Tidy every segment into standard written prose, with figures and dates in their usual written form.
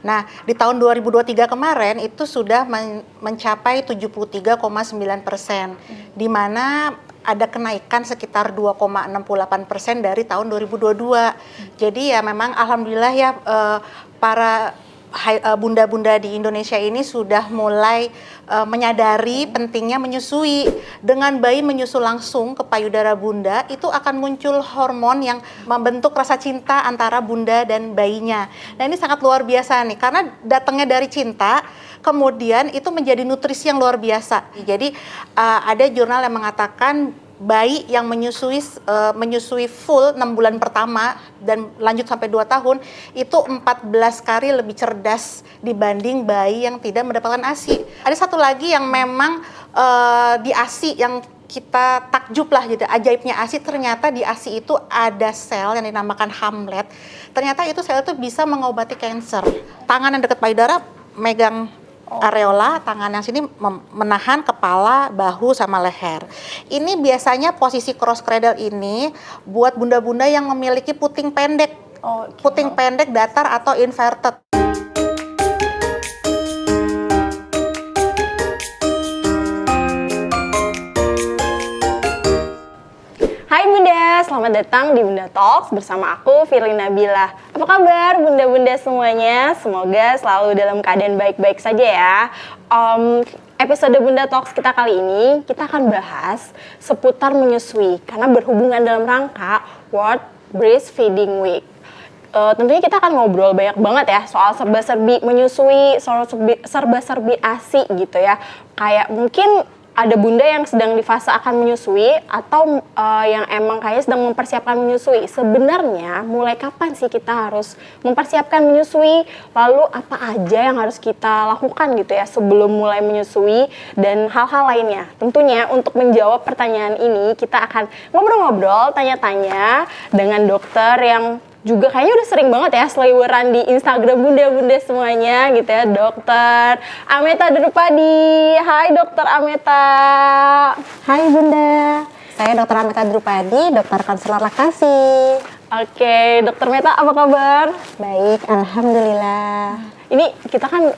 Nah, di tahun 2023 kemarin itu sudah mencapai 73,9%, di mana ada kenaikan sekitar 2,68% dari tahun 2022. Jadi ya memang alhamdulillah ya para bunda-bunda di Indonesia ini sudah mulai menyadari pentingnya menyusui. Dengan bayi menyusu langsung ke payudara bunda, itu akan muncul hormon yang membentuk rasa cinta antara bunda dan bayinya. Nah, ini sangat luar biasa nih, karena datangnya dari cinta, kemudian itu menjadi nutrisi yang luar biasa. Jadi ada jurnal yang mengatakan bayi yang menyusui full 6 bulan pertama dan lanjut sampai 2 tahun itu 14 kali lebih cerdas dibanding bayi yang tidak mendapatkan ASI. Ada satu lagi yang memang di ASI yang kita takjub lah gitu, ajaibnya ASI, ternyata di ASI itu ada sel yang dinamakan Hamlet. Ternyata itu sel itu bisa mengobati kanker. Tangan yang dekat payudara megang areola, tangan yang sini menahan kepala, bahu, sama leher. Ini biasanya posisi cross cradle ini buat bunda-bunda yang memiliki puting pendek, puting pendek datar atau inverted. Hai Bunda, selamat datang di Bunda Talks bersama aku Firly Nabila. Apa kabar bunda-bunda semuanya? Semoga selalu dalam keadaan baik-baik saja ya. Episode Bunda Talks kita kali ini kita akan bahas seputar menyusui karena berhubungan dalam rangka World Breastfeeding Week. Tentunya kita akan ngobrol banyak banget ya soal serba-serbi menyusui, soal serba-serbi ASI gitu ya. Kayak mungkin ada bunda yang sedang di fase akan menyusui atau yang emang kayaknya sedang mempersiapkan menyusui. Sebenarnya mulai kapan sih kita harus mempersiapkan menyusui? Lalu apa aja yang harus kita lakukan gitu ya sebelum mulai menyusui dan hal-hal lainnya. Tentunya untuk menjawab pertanyaan ini kita akan ngobrol-ngobrol, tanya-tanya dengan dokter yang juga kayaknya udah sering banget ya seliweran di Instagram bunda-bunda semuanya gitu ya, Dokter Ameta Drupadi. Hai Dokter Ameta. Hai Bunda, saya Dokter Ameta Drupadi, dokter konselor laktasi. Oke, Dokter Meta apa kabar? Baik, alhamdulillah. Ini kita kan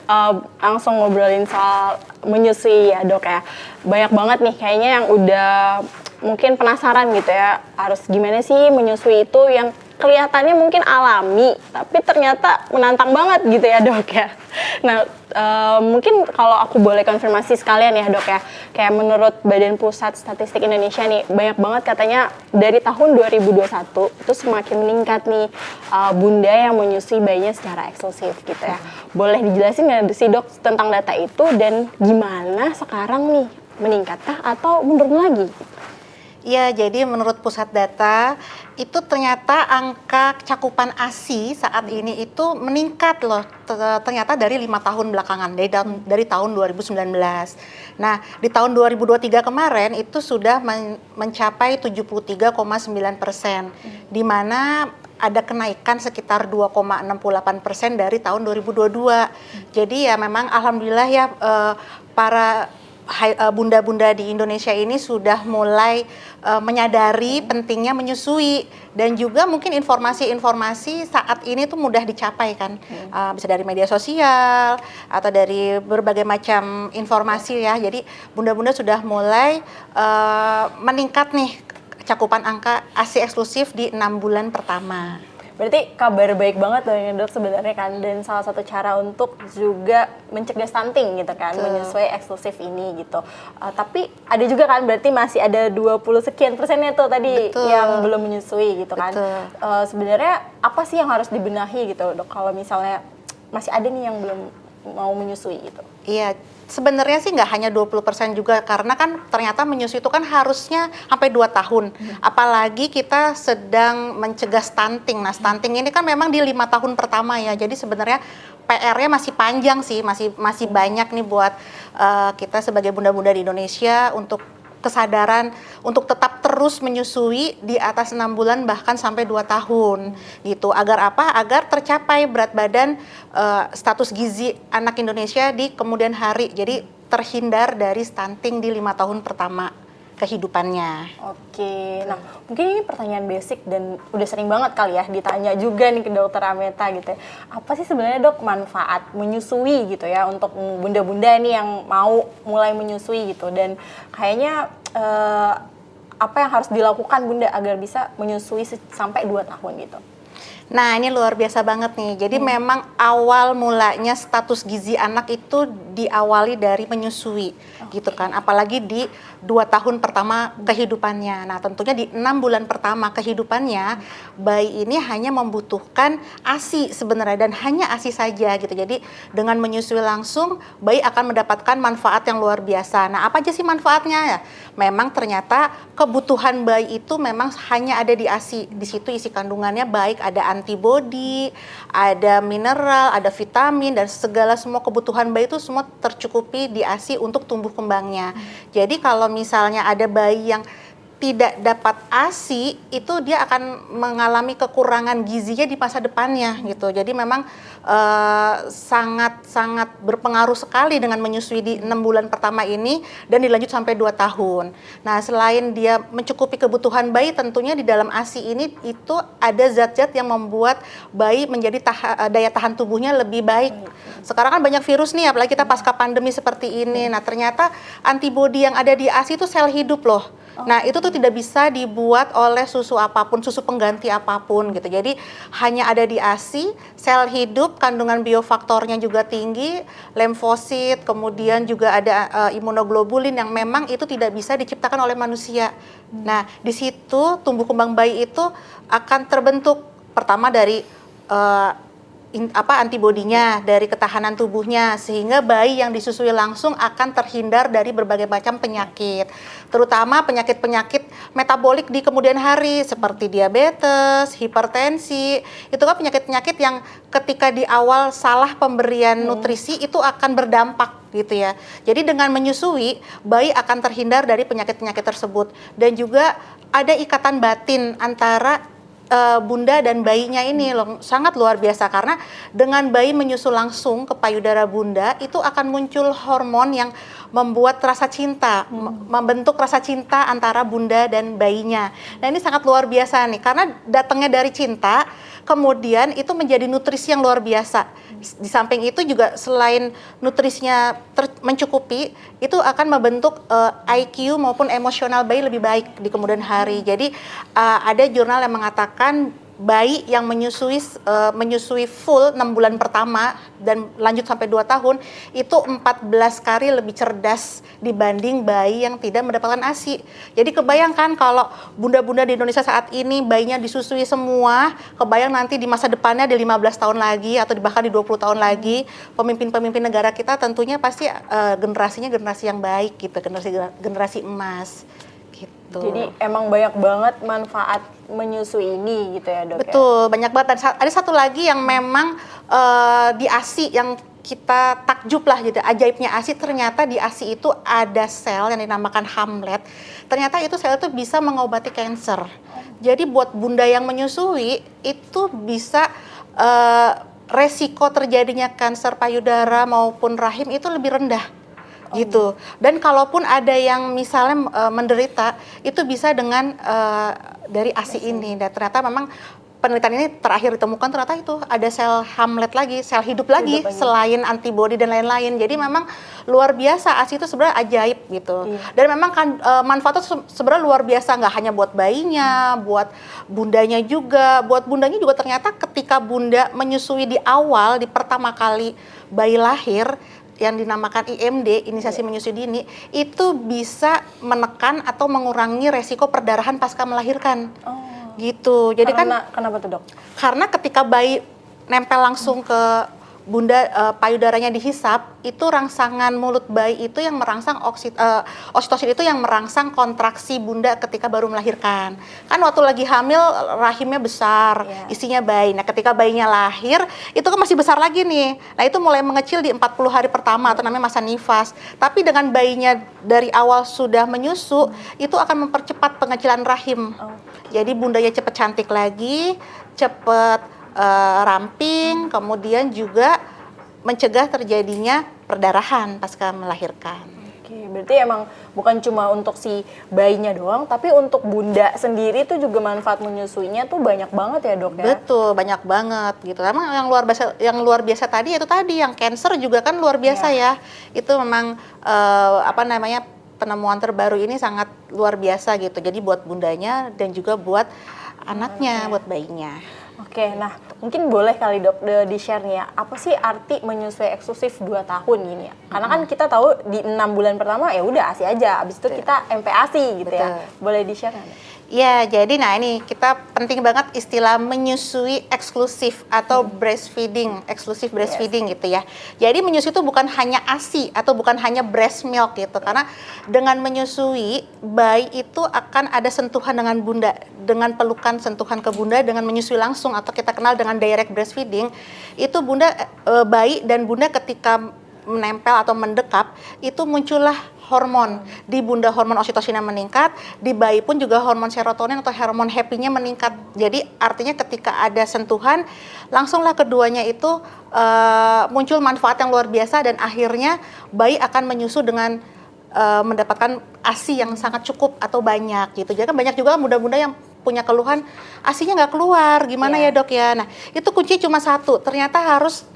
langsung ngobrolin soal menyusui ya dok ya. Banyak banget nih kayaknya yang udah mungkin penasaran gitu ya, harus gimana sih menyusui itu yang kelihatannya mungkin alami, tapi ternyata menantang banget gitu ya dok ya. Nah mungkin kalau aku boleh konfirmasi sekalian ya dok ya, kayak menurut Badan Pusat Statistik Indonesia nih, banyak banget katanya dari tahun 2021 itu semakin meningkat nih bunda yang menyusui bayinya secara eksklusif gitu ya. Boleh dijelasin nggak sih dok tentang data itu dan gimana sekarang nih, meningkatkah atau menurun lagi? Ya, jadi menurut pusat data itu ternyata angka cakupan ASI saat ini itu meningkat loh, ternyata dari 5 tahun belakangan, dari tahun 2019. Nah, di tahun 2023 kemarin itu sudah mencapai 73,9%, di mana ada kenaikan sekitar 2,68% dari tahun 2022. Jadi ya memang alhamdulillah ya para bunda-bunda di Indonesia ini sudah mulai menyadari pentingnya menyusui, dan juga mungkin informasi-informasi saat ini tuh mudah dicapai kan, bisa dari media sosial atau dari berbagai macam informasi ya. Jadi bunda-bunda sudah mulai meningkat nih cakupan angka ASI eksklusif di 6 bulan pertama. Berarti kabar baik banget dong ya dok sebenarnya kan, dan salah satu cara untuk juga mencegah stunting gitu kan, menyusui eksklusif ini gitu. Tapi ada juga kan berarti masih ada 20 sekian persennya tuh tadi yang belum menyusui gitu kan. Sebenarnya apa sih yang harus dibenahi gitu dok kalau misalnya masih ada nih yang belum mau menyusui gitu? Iya, sebenarnya sih nggak hanya 20% juga, karena kan ternyata menyusui itu kan harusnya sampai 2 tahun. Apalagi kita sedang mencegah stunting. Nah, stunting ini kan memang di 5 tahun pertama ya. Jadi sebenarnya PR-nya masih panjang sih, masih banyak nih buat kita sebagai bunda-bunda di Indonesia untuk kesadaran untuk tetap terus menyusui di atas 6 bulan bahkan sampai 2 tahun gitu. Agar apa? Agar tercapai berat badan status gizi anak Indonesia di kemudian hari. Jadi terhindar dari stunting di 5 tahun pertama kehidupannya. Oke, nah mungkin ini pertanyaan basic dan udah sering banget kali ya ditanya juga nih ke dokter Ameta gitu ya. Apa sih sebenarnya dok manfaat menyusui gitu ya untuk bunda-bunda nih yang mau mulai menyusui gitu, dan kayaknya apa yang harus dilakukan bunda agar bisa menyusui sampai 2 tahun gitu? Nah, ini luar biasa banget nih. Jadi memang awal mulanya status gizi anak itu diawali dari menyusui, gitu kan. Apalagi di 2 tahun pertama kehidupannya. Nah, tentunya di 6 bulan pertama kehidupannya, bayi ini hanya membutuhkan ASI sebenarnya, dan hanya ASI saja gitu. Jadi dengan menyusui langsung, bayi akan mendapatkan manfaat yang luar biasa. Nah, apa aja sih manfaatnya ya? Memang ternyata kebutuhan bayi itu memang hanya ada di ASI. Di situ isi kandungannya baik ada antibodi, ada mineral, ada vitamin, dan segala semua kebutuhan bayi itu semua tercukupi di ASI untuk tumbuh kembangnya. Jadi kalau misalnya ada bayi yang tidak dapat ASI, itu dia akan mengalami kekurangan gizinya di masa depannya gitu. Jadi memang sangat berpengaruh sekali dengan menyusui di 6 bulan pertama ini dan dilanjut sampai 2 tahun. Nah, selain dia mencukupi kebutuhan bayi, tentunya di dalam ASI ini itu ada zat-zat yang membuat bayi menjadi daya tahan tubuhnya lebih baik. Sekarang kan banyak virus nih, apalagi kita pasca pandemi seperti ini. Nah, ternyata antibodi yang ada di ASI itu sel hidup loh. Nah, itu tuh tidak bisa dibuat oleh susu apapun, susu pengganti apapun gitu. Jadi hanya ada di ASI, sel hidup, kandungan biofaktornya juga tinggi, lemfosit, kemudian juga ada imunoglobulin yang memang itu tidak bisa diciptakan oleh manusia. Nah, di situ tumbuh kembang bayi itu akan terbentuk pertama dari antibodinya, dari ketahanan tubuhnya, sehingga bayi yang disusui langsung akan terhindar dari berbagai macam penyakit, terutama penyakit-penyakit metabolik di kemudian hari seperti diabetes, hipertensi. Itu kan penyakit-penyakit yang ketika di awal salah pemberian nutrisi itu akan berdampak gitu ya. Jadi dengan menyusui, bayi akan terhindar dari penyakit-penyakit tersebut, dan juga ada ikatan batin antara bunda dan bayinya ini loh, sangat luar biasa, karena dengan bayi menyusu langsung ke payudara bunda itu akan muncul hormon yang membuat rasa cinta, membentuk rasa cinta antara bunda dan bayinya. Nah, ini sangat luar biasa nih, karena datangnya dari cinta, kemudian itu menjadi nutrisi yang luar biasa. Di samping itu juga selain nutrisinya mencukupi, itu akan membentuk IQ maupun emosional bayi lebih baik di kemudian hari. Jadi ada jurnal yang mengatakan bayi yang menyusui full 6 bulan pertama dan lanjut sampai 2 tahun itu 14 kali lebih cerdas dibanding bayi yang tidak mendapatkan ASI. Jadi kebayangkan kalau bunda-bunda di Indonesia saat ini bayinya disusui semua, kebayang nanti di masa depannya di 15 tahun lagi atau bahkan di 20 tahun lagi, pemimpin-pemimpin negara kita tentunya pasti generasinya generasi yang baik gitu, generasi emas. Gitu. Jadi emang banyak banget manfaat menyusui ini gitu ya dok? Betul, banyak banget. Dan ada satu lagi yang memang di ASI yang kita takjub lah gitu, ajaibnya ASI, ternyata di ASI itu ada sel yang dinamakan Hamlet. Ternyata itu sel itu bisa mengobati kanker. Jadi buat bunda yang menyusui itu bisa resiko terjadinya kanker payudara maupun rahim itu lebih rendah. Gitu. Dan kalaupun ada yang misalnya menderita, itu bisa dengan dari ASI ini. Dan ternyata memang penelitian ini terakhir ditemukan ternyata itu ada sel Hamlet lagi, sel hidup lagi selain antibodi dan lain-lain. Jadi memang luar biasa, ASI itu sebenarnya ajaib gitu. Dan memang kan manfaatnya sebenarnya luar biasa, nggak hanya buat bayinya, buat bundanya juga. Buat bundanya juga ternyata ketika bunda menyusui di awal, di pertama kali bayi lahir, yang dinamakan IMD, inisiasi menyusui dini, itu bisa menekan atau mengurangi resiko perdarahan pasca melahirkan. Gitu. Jadi kenapa tuh dok? Karena ketika bayi nempel langsung ke bunda, payudaranya dihisap, itu rangsangan mulut bayi itu yang merangsang oksitosin itu yang merangsang kontraksi bunda ketika baru melahirkan. Kan waktu lagi hamil rahimnya besar, isinya bayi. Nah, ketika bayinya lahir, itu kan masih besar lagi nih. Nah, itu mulai mengecil di 40 hari pertama atau namanya masa nifas. Tapi dengan bayinya dari awal sudah menyusu, itu akan mempercepat pengecilan rahim. Jadi bundanya cepat cantik lagi, cepat ramping, kemudian juga mencegah terjadinya perdarahan pasca melahirkan. Oke, berarti emang bukan cuma untuk si bayinya doang, tapi untuk bunda sendiri tuh juga manfaat menyusuinya tuh banyak banget ya dok ya? Betul, banyak banget gitu. Emang yang luar biasa tadi itu tadi yang cancer juga kan luar biasa ya. Itu memang penemuan terbaru ini sangat luar biasa gitu. Jadi buat bundanya dan juga buat anaknya, buat bayinya. Oke, nah mungkin boleh kali dok di-share nih ya, apa sih arti menyusui eksklusif 2 tahun gini ya? Karena kan kita tahu di 6 bulan pertama ya udah ASI aja, abis itu kita MPASI gitu ya. Boleh di-share nggak? Ya, jadi ini kita penting banget istilah menyusui eksklusif atau breastfeeding, eksklusif breastfeeding gitu ya. Jadi menyusui itu bukan hanya ASI atau bukan hanya breast milk gitu, karena dengan menyusui bayi itu akan ada sentuhan dengan bunda, dengan pelukan sentuhan ke bunda dengan menyusui langsung atau kita kenal dengan direct breastfeeding. Itu bayi dan bunda ketika menempel atau mendekap itu muncullah hormon di bunda, hormon oksitosina meningkat, di bayi pun juga hormon serotonin atau hormon happy-nya meningkat. Jadi artinya ketika ada sentuhan langsunglah keduanya itu muncul manfaat yang luar biasa dan akhirnya bayi akan menyusu dengan mendapatkan ASI yang sangat cukup atau banyak gitu. Jadi kan banyak juga bunda-bunda yang punya keluhan ASInya nggak keluar, gimana ya dok ya? Nah itu kunci cuma satu, ternyata harus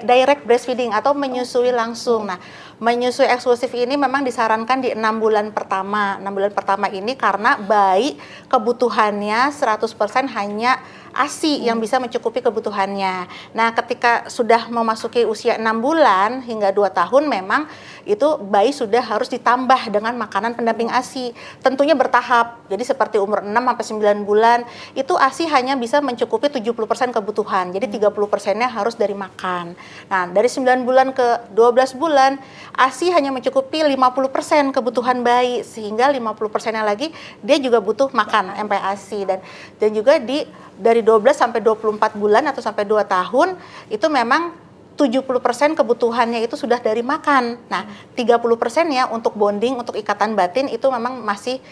direct breastfeeding atau menyusui langsung. Nah menyusui eksklusif ini memang disarankan di 6 bulan pertama. 6 bulan pertama ini karena bayi kebutuhannya 100% hanya ASI yang bisa mencukupi kebutuhannya. Nah ketika sudah memasuki usia 6 bulan hingga 2 tahun memang itu bayi sudah harus ditambah dengan makanan pendamping ASI. Tentunya bertahap, jadi seperti umur 6 sampai 9 bulan itu ASI hanya bisa mencukupi 70% kebutuhan, jadi 30%-nya harus dari makan. Nah dari 9 bulan ke 12 bulan ASI hanya mencukupi 50% kebutuhan bayi, sehingga 50%-nya lagi dia juga butuh makan MPASI. Dan juga dari 12 sampai 24 bulan atau sampai 2 tahun itu memang 70% kebutuhannya itu sudah dari makan. Nah, 30%-nya untuk bonding, untuk ikatan batin itu memang masih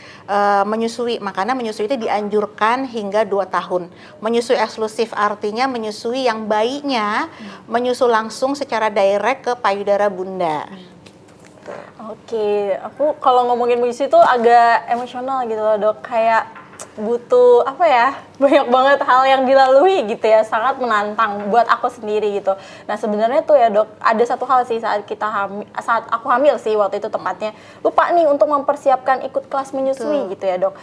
menyusui. Makanya menyusui itu dianjurkan hingga 2 tahun. Menyusui eksklusif artinya menyusui yang bayinya menyusu langsung secara direct ke payudara bunda. Oke, aku kalau ngomongin menyusui itu agak emosional gitu loh dok, kayak butuh banyak banget hal yang dilalui gitu ya, sangat menantang buat aku sendiri gitu. Nah sebenarnya tuh ya dok, ada satu hal sih saat aku hamil sih waktu itu tepatnya, lupa nih untuk mempersiapkan ikut kelas menyusui gitu ya dok.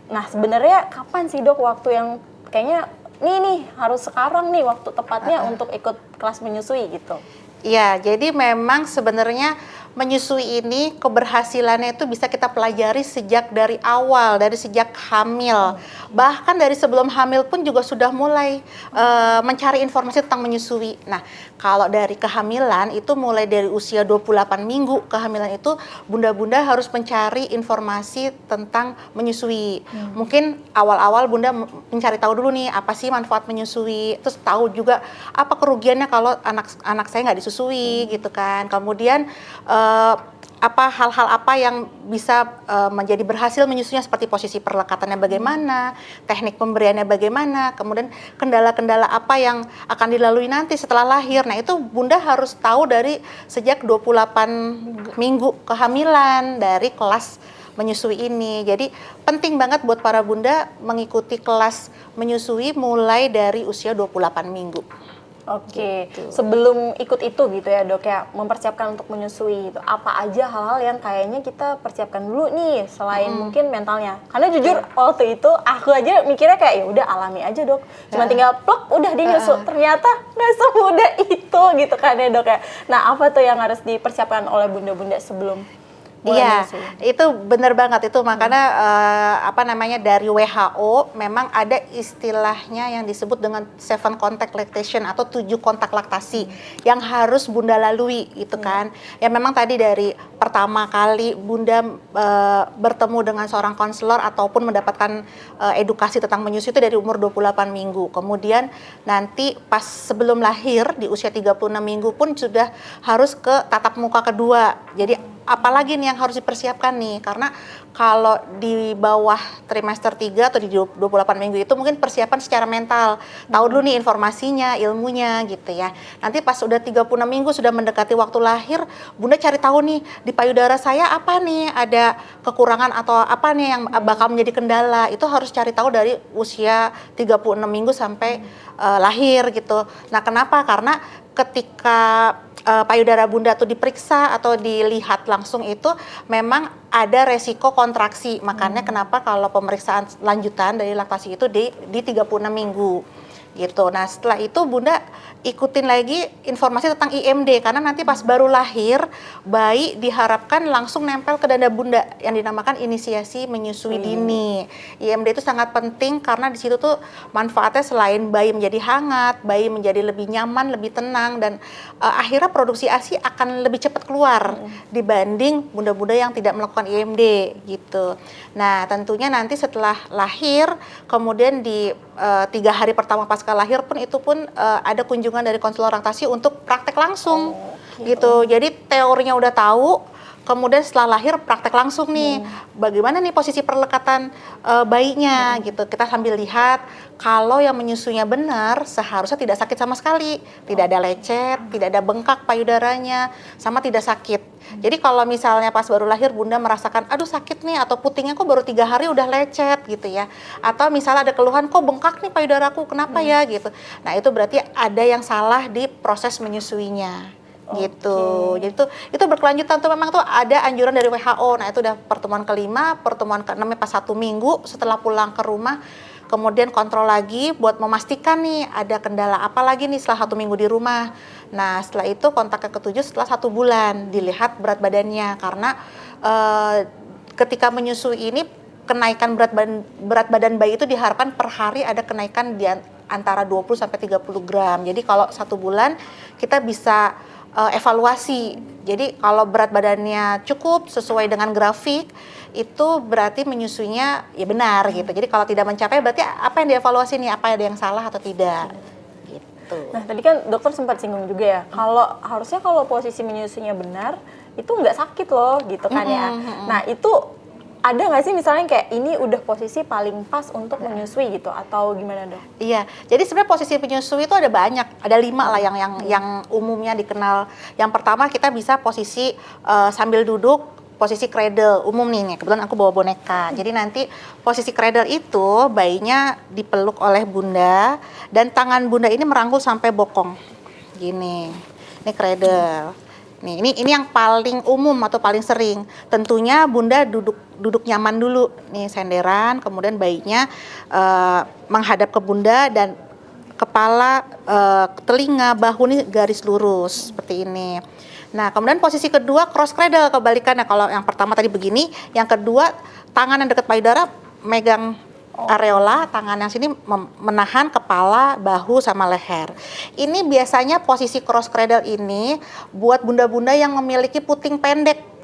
Nah sebenarnya kapan sih dok waktu yang kayaknya nih harus sekarang nih waktu tepatnya untuk ikut kelas menyusui gitu? Iya, jadi memang sebenarnya menyusui ini keberhasilannya itu bisa kita pelajari sejak dari awal, dari sejak hamil. Bahkan dari sebelum hamil pun juga sudah mulai mencari informasi tentang menyusui. Nah, kalau dari kehamilan itu mulai dari usia 28 minggu kehamilan itu bunda-bunda harus mencari informasi tentang menyusui. Mungkin awal-awal bunda mencari tahu dulu nih apa sih manfaat menyusui, terus tahu juga apa kerugiannya kalau anak saya nggak disusui gitu kan. Kemudian hal-hal apa yang bisa menjadi berhasil menyusuinya, seperti posisi perlekatannya bagaimana, teknik pemberiannya bagaimana, kemudian kendala-kendala apa yang akan dilalui nanti setelah lahir. Nah itu bunda harus tahu dari sejak 28 minggu kehamilan dari kelas menyusui ini. Jadi penting banget buat para bunda mengikuti kelas menyusui mulai dari usia 28 minggu. Oke, sebelum ikut itu gitu ya dok ya, mempersiapkan untuk menyusui itu apa aja hal-hal yang kayaknya kita persiapkan dulu nih selain mungkin mentalnya. Karena jujur waktu itu aku aja mikirnya kayak ya udah alami aja dok, cuma tinggal plok udah dia nyusu. Ternyata nggak semudah itu gitu kan ya dok ya. Nah apa tuh yang harus dipersiapkan oleh bunda-bunda sebelum? Iya, itu benar banget itu, makanya dari WHO memang ada istilahnya yang disebut dengan 7 contact lactation atau 7 kontak laktasi yang harus bunda lalui gitu kan. Ya memang tadi dari pertama kali bunda bertemu dengan seorang konselor ataupun mendapatkan edukasi tentang menyusui itu dari umur 28 minggu. Kemudian nanti pas sebelum lahir di usia 36 minggu pun sudah harus ke tatap muka kedua. Jadi apalagi nih yang harus dipersiapkan nih, karena kalau di bawah trimester 3 atau di 28 minggu itu mungkin persiapan secara mental, tahu dulu nih informasinya, ilmunya gitu ya. Nanti pas udah 36 minggu sudah mendekati waktu lahir, Bunda cari tahu nih di payudara saya apa nih, ada kekurangan atau apa nih yang bakal menjadi kendala. Itu harus cari tahu dari usia 36 minggu sampai lahir gitu. Nah, kenapa? Karena ketika payudara Bunda tuh diperiksa atau dilihat langsung itu memang ada resiko kontraksi. Makanya kenapa kalau pemeriksaan lanjutan dari laktasi itu di 36 minggu gitu. Nah, setelah itu Bunda ikutin lagi informasi tentang IMD karena nanti pas baru lahir bayi diharapkan langsung nempel ke dada Bunda yang dinamakan inisiasi menyusui dini. IMD itu sangat penting karena di situ tuh manfaatnya selain bayi menjadi hangat, bayi menjadi lebih nyaman, lebih tenang dan akhirnya produksi ASI akan lebih cepat keluar dibanding bunda-bunda yang tidak melakukan IMD gitu. Nah, tentunya nanti setelah lahir kemudian di 3 hari pertama pasca lahir pun itu pun ada kunjungan dari konselor laktasi untuk praktek langsung gitu. Jadi teorinya udah tahu, kemudian setelah lahir praktek langsung nih. Bagaimana nih posisi perlekatan bayinya gitu. Kita sambil lihat kalau yang menyusunya benar seharusnya tidak sakit sama sekali. Tidak ada lecet, tidak ada bengkak payudaranya, sama tidak sakit. Jadi kalau misalnya pas baru lahir Bunda merasakan aduh sakit nih atau putingnya kok baru 3 hari udah lecet gitu ya. Atau misalnya ada keluhan kok bengkak nih payudaraku, kenapa ya gitu. Nah, itu berarti ada yang salah di proses menyusuinya. Gitu. Jadi itu berkelanjutan tuh memang tuh ada anjuran dari WHO. Nah, itu udah pertemuan ke-5, pertemuan ke-6 pas 1 minggu setelah pulang ke rumah. Kemudian kontrol lagi buat memastikan nih ada kendala apa lagi nih setelah 1 minggu di rumah. Nah, setelah itu kontak ke-7 setelah 1 bulan dilihat berat badannya karena ketika menyusui ini kenaikan berat badan bayi itu diharapkan per hari ada kenaikan di antara 20 sampai 30 gram. Jadi kalau 1 bulan kita bisa evaluasi. Jadi kalau berat badannya cukup sesuai dengan grafik itu berarti menyusuinya ya benar gitu. Jadi kalau tidak mencapai berarti apa yang dievaluasi nih, apa ada yang salah atau tidak gitu. Nah, tadi kan dokter sempat singgung juga ya, harusnya kalau posisi menyusunya benar itu nggak sakit loh gitu kan ya. Nah, itu ada nggak sih misalnya kayak ini udah posisi paling pas untuk menyusui gitu atau gimana dok? Iya, jadi sebenarnya posisi penyusui itu ada banyak, ada 5 lah yang umumnya dikenal. Yang pertama kita bisa posisi sambil duduk, posisi cradle umum nih, kebetulan aku bawa boneka. Jadi nanti posisi cradle itu bayinya dipeluk oleh bunda dan tangan bunda ini merangkul sampai bokong, gini. Ini cradle. Nih, ini yang paling umum atau paling sering. Tentunya bunda duduk nyaman dulu, nih senderan, kemudian bayinya menghadap ke bunda dan kepala, telinga, bahu ini garis lurus seperti ini. Nah, kemudian posisi kedua cross cradle kebalikannya. Kalau yang pertama tadi begini, yang kedua tangan yang dekat payudara megang areola, tangan yang sini menahan kepala, bahu sama leher. Ini biasanya posisi cross cradle ini buat bunda-bunda yang memiliki puting pendek.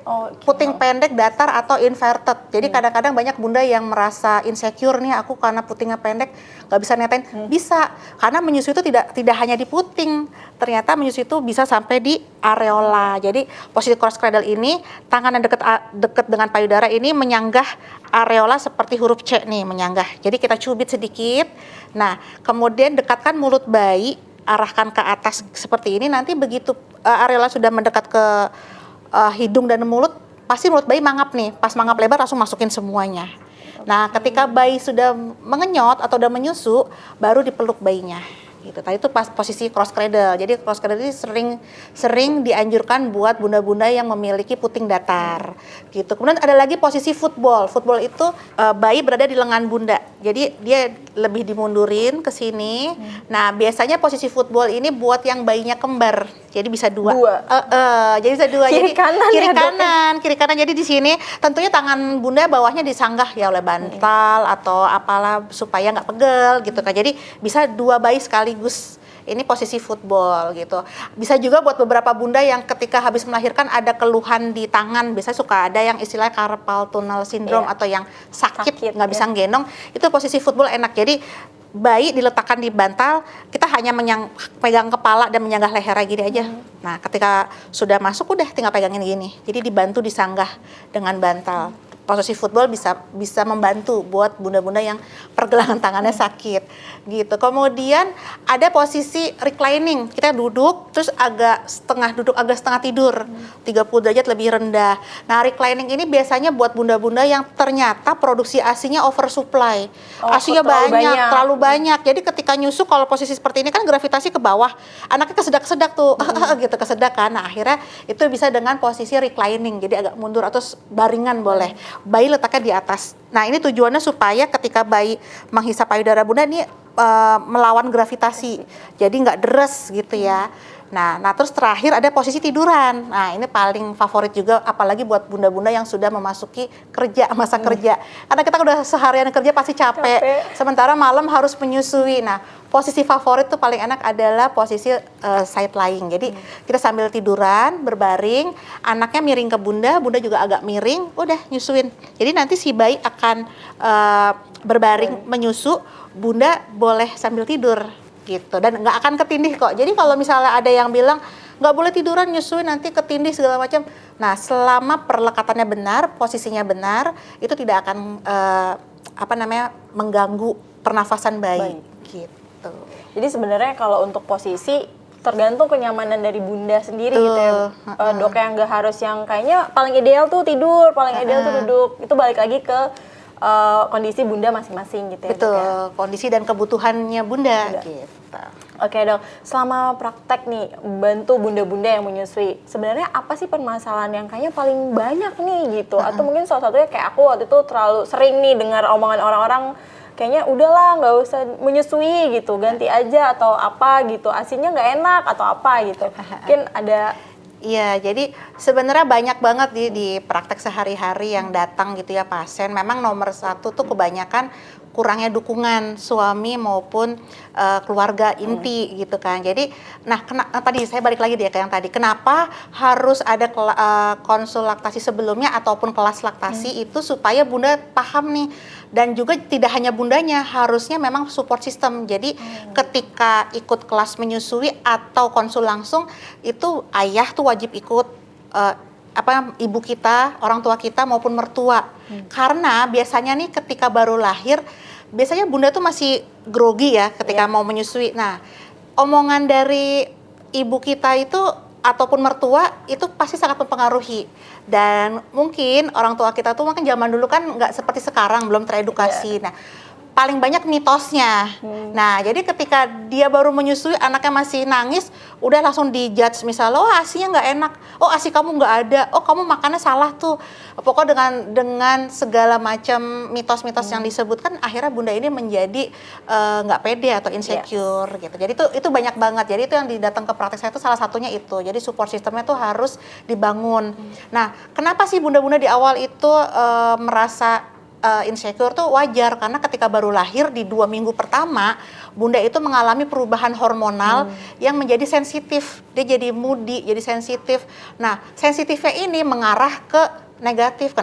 Puting pendek, datar atau inverted. Jadi kadang-kadang banyak bunda yang merasa insecure nih, aku karena putingnya pendek nggak bisa netain. Bisa, karena menyusui itu tidak hanya di puting, ternyata menyusui itu bisa sampai di areola. Jadi posisi cross cradle ini tangan yang dekat dengan payudara ini menyanggah areola seperti huruf C nih, menyanggah. Jadi kita cubit sedikit. Nah, kemudian dekatkan mulut bayi, arahkan ke atas seperti ini. Nanti begitu areola sudah mendekat ke hidung dan mulut, pasti mulut bayi mangap nih. Pas mangap lebar langsung masukin semuanya. Nah, ketika bayi sudah mengenyot atau udah menyusu, baru dipeluk bayinya. Gitu. Tadi itu pas posisi cross cradle. Jadi cross cradle ini sering dianjurkan buat bunda-bunda yang memiliki puting datar. Gitu. Kemudian ada lagi posisi football. Football itu bayi berada di lengan bunda. Jadi dia lebih dimundurin ke sini. Nah, biasanya posisi football ini buat yang bayinya kembar. Jadi bisa dua. Jadi bisa dua. Kiri kanan. Kiri kanan. Jadi di sini tentunya tangan bunda bawahnya disanggah ya oleh bantal atau apalah supaya nggak pegel gitu kan. Jadi bisa 2 bayi sekaligus. Ini posisi football gitu. Bisa juga buat beberapa bunda yang ketika habis melahirkan ada keluhan di tangan. Biasanya suka ada yang istilahnya carpal tunnel syndrome atau yang sakit nggak bisa gendong. Itu posisi football enak. Jadi bayi diletakkan di bantal, kita hanya pegang kepala dan menyanggah lehernya gini aja. Nah, ketika sudah masuk udah tinggal pegangin gini. Jadi dibantu disanggah dengan bantal. Posisi football bisa membantu buat bunda-bunda yang pergelangan tangannya sakit gitu. Kemudian ada posisi reclining, kita duduk terus agak setengah tidur, 30 derajat lebih rendah. Nah, reclining ini biasanya buat bunda-bunda yang ternyata produksi ASI-nya oversupply. ASI-nya terlalu banyak. Jadi ketika nyusu kalau posisi seperti ini kan gravitasi ke bawah, anaknya kesedak-kesedak tuh, gitu kesedak kan. Nah, akhirnya itu bisa dengan posisi reclining, jadi agak mundur atau baringan boleh. Bayi letaknya di atas. Nah, ini tujuannya supaya ketika bayi menghisap payudara bunda ini melawan gravitasi, jadi nggak deres gitu ya. Nah, terus terakhir ada posisi tiduran. Nah, ini paling favorit juga, apalagi buat bunda-bunda yang sudah memasuki masa kerja. Karena kita udah seharian kerja pasti capek. Sementara malam harus menyusui. Nah, posisi favorit tuh paling enak adalah posisi side lying. Jadi kita sambil tiduran, berbaring, anaknya miring ke bunda juga agak miring, udah nyusuin. Jadi nanti si bayi akan berbaring menyusu, bunda boleh sambil tidur gitu, dan nggak akan ketindih kok. Jadi kalau misalnya ada yang bilang nggak boleh tiduran nyusuin nanti ketindih segala macam, nah selama perlekatannya benar, posisinya benar, itu tidak akan mengganggu pernafasan bayi. Gitu. Jadi sebenarnya kalau untuk posisi tergantung kenyamanan dari bunda sendiri gitu ya. Dok, yang nggak harus yang kayaknya paling ideal tuh tidur, paling ideal tuh duduk. Itu balik lagi ke kondisi bunda masing-masing gitu ya. Betul, Dok, ya? kondisi dan kebutuhannya bunda. Gitu. Oke dok, selama praktek nih bantu bunda-bunda yang menyusui, sebenarnya apa sih permasalahan yang kayaknya paling banyak nih gitu? Atau mungkin salah satunya kayak aku waktu itu terlalu sering nih dengar omongan orang-orang kayaknya udahlah nggak usah menyusui gitu, ganti aja atau apa gitu, asinya nggak enak atau apa gitu. Mungkin ada. Iya, jadi sebenarnya banyak banget di praktek sehari-hari yang datang gitu ya pasien. Memang nomor satu tuh kebanyakan kurangnya dukungan suami maupun keluarga inti gitu kan. Jadi, tadi saya balik lagi ke yang tadi. Kenapa harus ada konsul laktasi sebelumnya ataupun kelas laktasi itu supaya bunda paham nih. Dan juga tidak hanya bundanya, harusnya memang support system. Jadi ketika ikut kelas menyusui atau konsul langsung, itu ayah tuh wajib ikut, ibu kita, orang tua kita maupun mertua. Karena biasanya nih ketika baru lahir, biasanya bunda tuh masih grogi ya ketika mau menyusui. Nah, omongan dari ibu kita itu ataupun mertua itu pasti sangat mempengaruhi. Dan mungkin orang tua kita tuh mungkin zaman dulu kan nggak seperti sekarang, belum teredukasi. Nah, paling banyak mitosnya. Nah, jadi ketika dia baru menyusui, anaknya masih nangis, udah langsung dijudge misalnya, oh asinya nggak enak, oh asi kamu nggak ada, oh kamu makannya salah tuh. Pokoknya dengan segala macam mitos-mitos yang disebutkan, akhirnya bunda ini menjadi nggak pede atau insecure gitu. Jadi itu banyak banget. Jadi itu yang datang ke praktek saya itu salah satunya itu. Jadi support sistemnya tuh harus dibangun. Nah, kenapa sih bunda-bunda di awal itu merasa insecure tuh wajar, karena ketika baru lahir di 2 minggu pertama bunda itu mengalami perubahan hormonal yang menjadi sensitif, dia jadi moody, jadi sensitif. Nah, sensitifnya ini mengarah ke negatif,